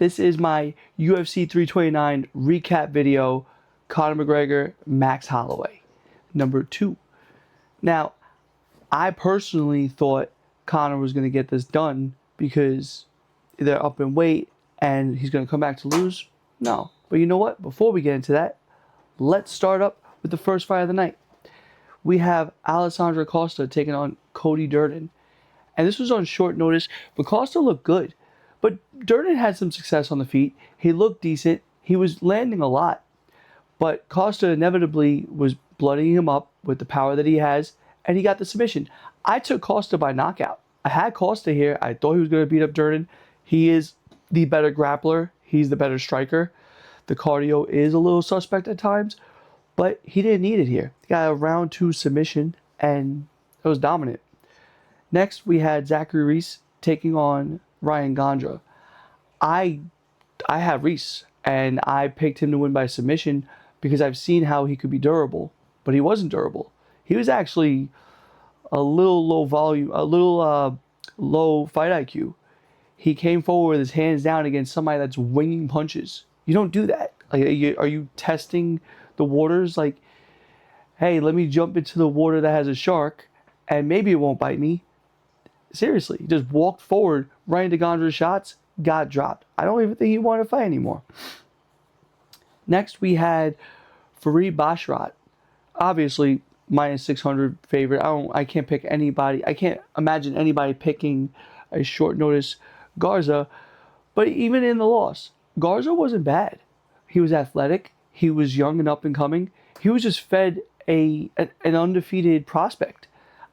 This is my UFC 329 recap video, Conor McGregor, Max Holloway, number 2. Now, I personally thought Conor was going to get this done because they're up in weight and he's going to come back to lose. No. But you know what? Before we get into that, let's start up with the first fight of the night. We have Alessandro Costa taking on Cody Durden. And this was on short notice, but Costa looked good. But Durden had some success on the feet. He looked decent. He was landing a lot. But Costa inevitably was bloodying him up with the power that he has, and he got the submission. I took Costa by knockout. I had Costa here. I thought he was going to beat up Durden. He is the better grappler. He's the better striker. The cardio is a little suspect at times, but he didn't need it here. He got a round 2 submission, and it was dominant. Next, we had Zachary Reese taking on Ryan Gondra. I have Reese, and I picked him to win by submission because I've seen how he could be durable, but he wasn't durable. He was actually a little low volume, a little low fight IQ. He came forward with his hands down against somebody that's winging punches. You don't do that. Like, are you testing the waters? Like, hey, let me jump into the water that has a shark, and maybe it won't bite me. Seriously, he just walked forward, right into Gondra's shots, got dropped. I don't even think he wanted to fight anymore. Next, we had Farid Basharat. Obviously, minus 600 favorite. I can't pick anybody. I can't imagine anybody picking a short notice Garza. But even in the loss, Garza wasn't bad. He was athletic. He was young and up and coming. He was just fed an undefeated prospect.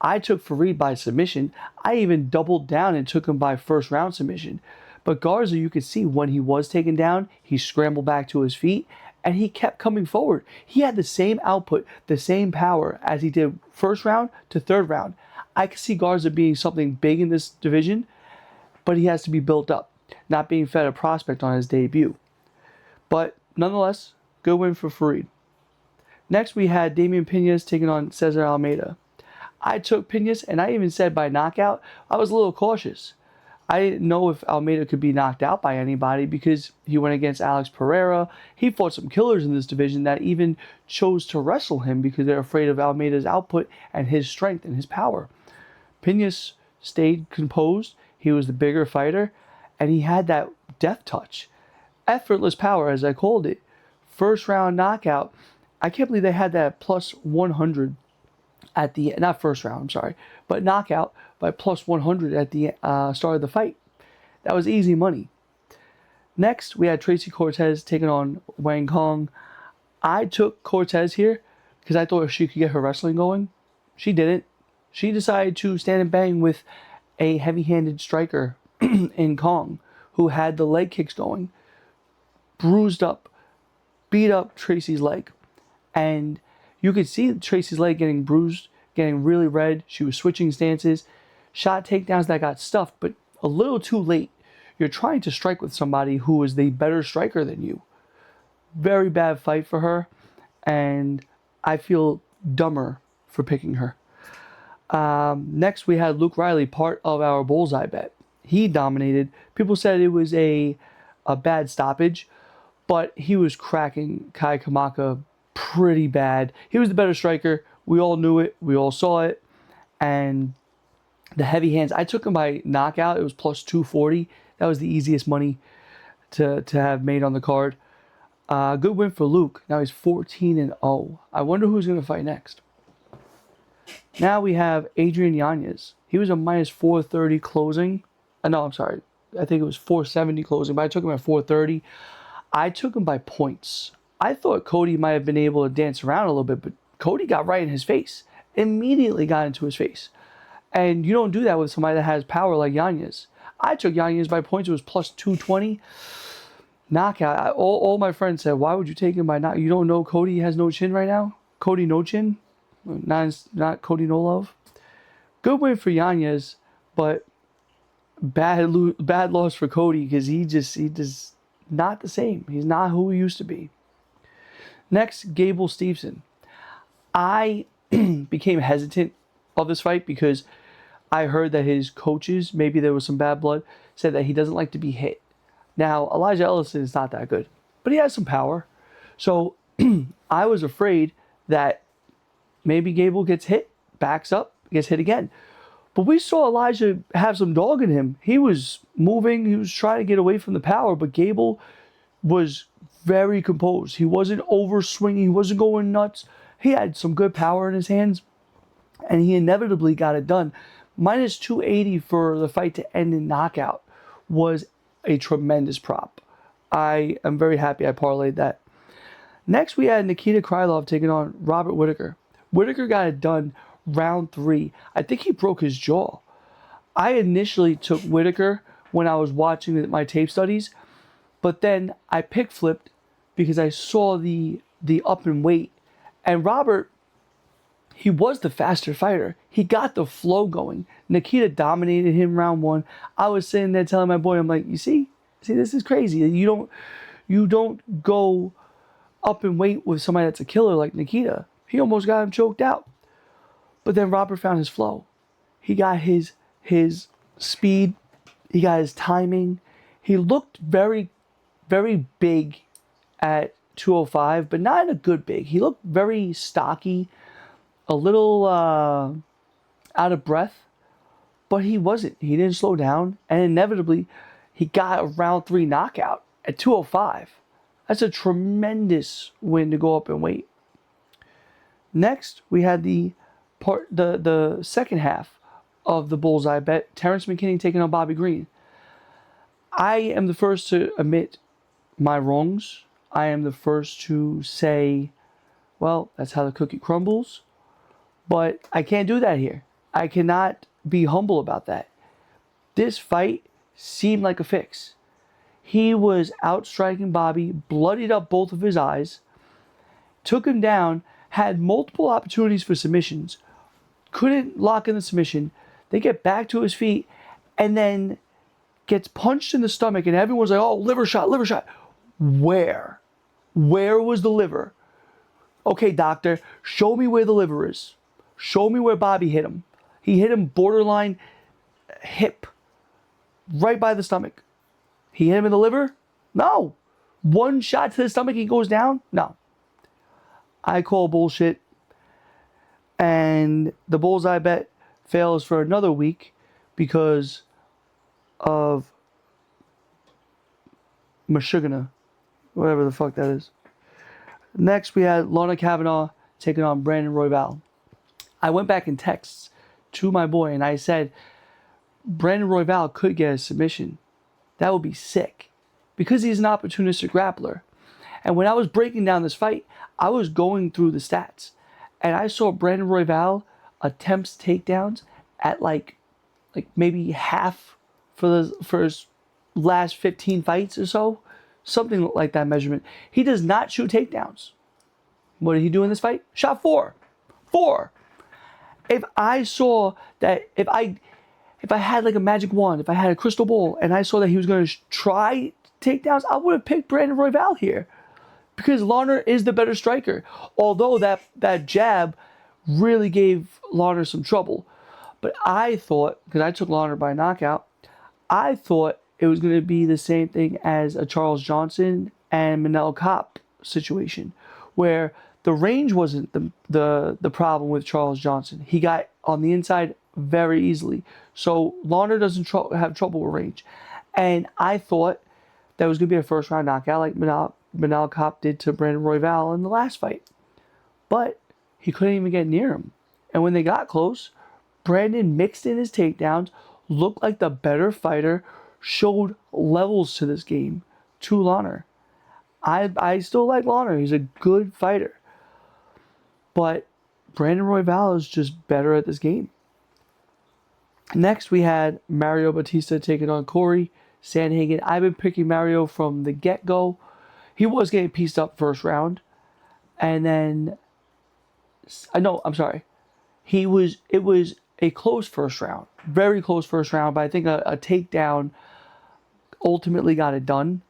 I took Farid by submission. I even doubled down and took him by first round submission. But Garza, you could see when he was taken down, he scrambled back to his feet and he kept coming forward. He had the same output, the same power as he did first round to third round. I could see Garza being something big in this division, but he has to be built up, not being fed a prospect on his debut. But nonetheless, good win for Farid. Next, we had Damian Piñas taking on Cesar Almeida. I took Piñas, and I even said by knockout, I was a little cautious. I didn't know if Almeida could be knocked out by anybody because he went against Alex Pereira. He fought some killers in this division that even chose to wrestle him because they're afraid of Almeida's output and his strength and his power. Piñas stayed composed. He was the bigger fighter, and he had that death touch. Effortless power, as I called it. First round knockout. I can't believe they had that plus 100 at the, not first round, I'm sorry, but knockout by plus 100 at the start of the fight. That was easy money. Next, we had Tracy Cortez taking on Wang Kong. I took Cortez here because I thought she could get her wrestling going. She didn't. She decided to stand and bang with a heavy-handed striker in Kong who had the leg kicks going, bruised up, beat up Tracy's leg, and you could see Tracy's leg getting bruised, getting really red. She was switching stances, shot takedowns that got stuffed, but a little too late. You're trying to strike with somebody who is the better striker than you. Very bad fight for her, and I feel dumber for picking her. Next, we had Luke Riley, part of our bullseye bet. He dominated. People said it was a bad stoppage, but he was cracking Kai Kamaka pretty bad. He was the better striker. We all knew it. We all saw it. And the heavy hands, I took him by knockout. It was plus 240. That was the easiest money to have made on the card. Good win for Luke. Now he's 14-0. I wonder who's going to fight next. Now we have Adrian Yanez. He was a minus 430 closing. No, I'm sorry. I think it was 470 closing, but I took him at 430. I took him by points. I thought Cody might have been able to dance around a little bit, but Cody got right in his face. Immediately got into his face. And you don't do that with somebody that has power like Yanez. I took Yanez by points. It was plus 220. Knockout. All my friends said, why would you take him by knockout? You don't know Cody has no chin right now? Cody no chin? Not Cody no love? Good win for Yanez, but bad loss for Cody because he just not the same. He's not who he used to be. Next, Gable Steveson. I became hesitant of this fight because I heard that his coaches, maybe there was some bad blood, said that he doesn't like to be hit. Now, Elijah Ellison is not that good, but he has some power. So I was afraid that maybe Gable gets hit, backs up, gets hit again. But we saw Elijah have some dog in him. He was moving, he was trying to get away from the power, but Gable was very composed. He wasn't over swinging, he wasn't going nuts. He had some good power in his hands, and he inevitably got it done. Minus 280 for the fight to end in knockout was a tremendous prop. I am very happy I parlayed that. Next, we had Nikita Krylov taking on Robert Whittaker. Whittaker got it done round 3. I think he broke his jaw. I initially took Whittaker when I was watching my tape studies, but then I pick flipped because I saw the up in weight. And Robert, he was the faster fighter. He got the flow going. Nikita dominated him round 1. I was sitting there telling my boy, I'm like, you see, this is crazy. You don't go up in weight with somebody that's a killer like Nikita. He almost got him choked out. But then Robert found his flow. He got his speed. He got his timing. He looked very, very big at 205, but not in a good big. He looked very stocky, a little out of breath, but he wasn't. He didn't slow down, and inevitably, he got a round 3 knockout at 205. That's a tremendous win to go up in weight. Next, we had the second half of the bullseye bet. Terrence McKinney taking on Bobby Green. I am the first to admit my wrongs. I am the first to say, well, that's how the cookie crumbles. But I can't do that here. I cannot be humble about that. This fight seemed like a fix. He was outstriking Bobby, bloodied up both of his eyes, took him down, had multiple opportunities for submissions, couldn't lock in the submission. They get back to his feet, and then gets punched in the stomach, and everyone's like, oh, liver shot, liver shot. Where? Where was the liver? Okay, doctor, show me where the liver is. Show me where Bobby hit him. He hit him borderline hip, right by the stomach. He hit him in the liver? No. One shot to the stomach, he goes down? No. I call bullshit. And the bullseye bet fails for another week because of Meshuggah, whatever the fuck that is. Next, we had Lorna Kavanaugh taking on Brandon Royval. I went back in texts to my boy and I said, Brandon Royval could get a submission. That would be sick because he's an opportunistic grappler. And when I was breaking down this fight, I was going through the stats and I saw Brandon Royval attempts takedowns at like maybe half for his last 15 fights or so. Something like that measurement. He does not shoot takedowns. What did he do in this fight? Shot 4. 4. If I saw that, if I had like a magic wand, if I had a crystal ball, and I saw that he was going to try takedowns, I would have picked Brandon Royval here. Because Larner is the better striker. Although that jab really gave Larner some trouble. But I thought, because I took Larner by knockout, I thought it was going to be the same thing as a Charles Johnson and Manel Kape situation, where the range wasn't the problem with Charles Johnson. He got on the inside very easily. So Larner doesn't have trouble with range. And I thought that was going to be a first round knockout like Manel Kape did to Brandon Royval in the last fight. But he couldn't even get near him. And when they got close, Brandon mixed in his takedowns, looked like the better fighter, showed levels to this game to Larner. I still like Larner. He's a good fighter. But Brandon Royval is just better at this game. Next, we had Mario Batista taking on Corey Sandhagen. I've been picking Mario from the get-go. He was getting pieced up first round. And then, I'm sorry. It was a close first round. Very close first round, but I think a takedown ultimately got it done.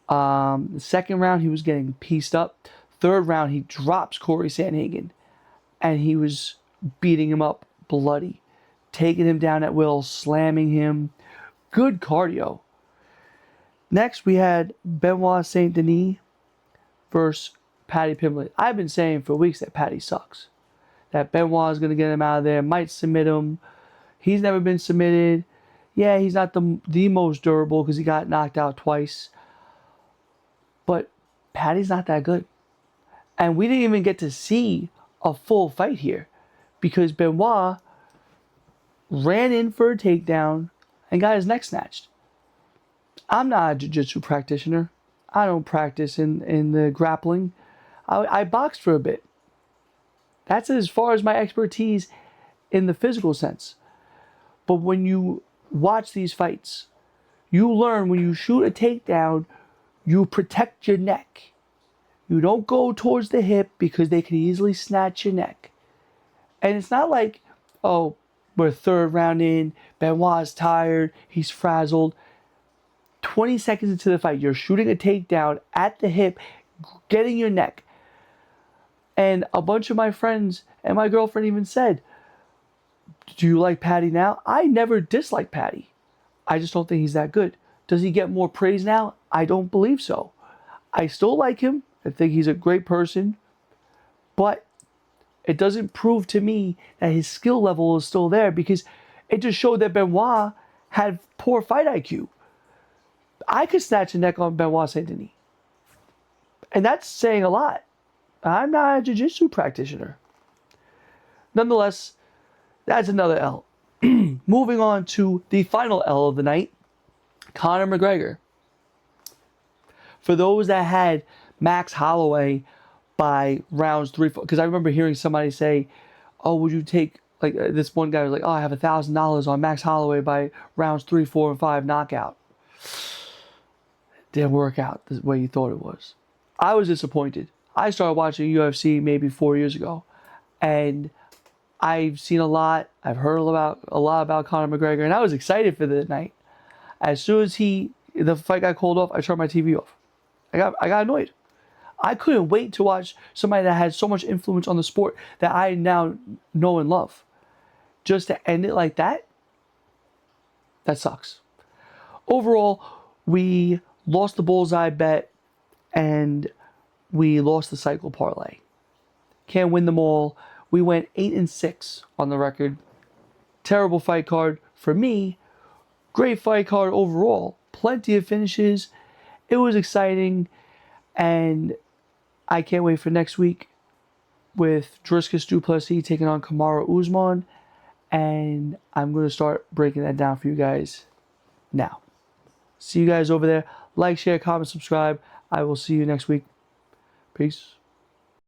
The second round, he was getting pieced up. Third round, he drops Corey Sandhagen. And he was beating him up bloody. Taking him down at will, slamming him. Good cardio. Next, we had Benoit Saint Denis versus Paddy Pimblett. I've been saying for weeks that Paddy sucks. That Benoit is going to get him out of there, might submit him. He's never been submitted. Yeah, he's not the most durable because he got knocked out twice. But Paddy's not that good. And we didn't even get to see a full fight here because Benoit ran in for a takedown and got his neck snatched. I'm not a jiu-jitsu practitioner. I don't practice in the grappling. I boxed for a bit. That's as far as my expertise in the physical sense. But when you watch these fights, you learn when you shoot a takedown, you protect your neck. You don't go towards the hip because they can easily snatch your neck. And it's not like, oh, we're third round in, Benoit's tired, he's frazzled. 20 seconds into the fight, you're shooting a takedown at the hip, getting your neck. And a bunch of my friends and my girlfriend even said, do you like Paddy now? I never disliked Paddy. I just don't think he's that good. Does he get more praise now? I don't believe so. I still like him. I think he's a great person. But it doesn't prove to me that his skill level is still there because it just showed that Benoit had poor fight IQ. I could snatch a neck on Benoit Saint Denis. And that's saying a lot. I'm not a jiu-jitsu practitioner. Nonetheless, that's another L. Moving on to the final L of the night, Conor McGregor. For those that had Max Holloway by rounds 3, 4, because I remember hearing somebody say, oh, would you take, like this one guy was like, oh, I have $1,000 on Max Holloway by rounds 3, 4, and 5 knockout. Didn't work out the way you thought it was. I was disappointed. I started watching UFC maybe 4 years ago, and I've seen a lot. I've heard a lot about Conor McGregor, and I was excited for the night. As soon as the fight got called off, I turned my TV off. I got annoyed. I couldn't wait to watch somebody that had so much influence on the sport that I now know and love. Just to end it like that, that sucks. Overall, we lost the bullseye bet, and we lost the cycle parlay. Can't win them all. We went 8-6 on the record. Terrible fight card for me. Great fight card overall. Plenty of finishes. It was exciting, and I can't wait for next week with Dricus du Plessis taking on Kamaru Usman, and I'm going to start breaking that down for you guys now. See you guys over there. Like, share, comment, subscribe. I will see you next week. Peace.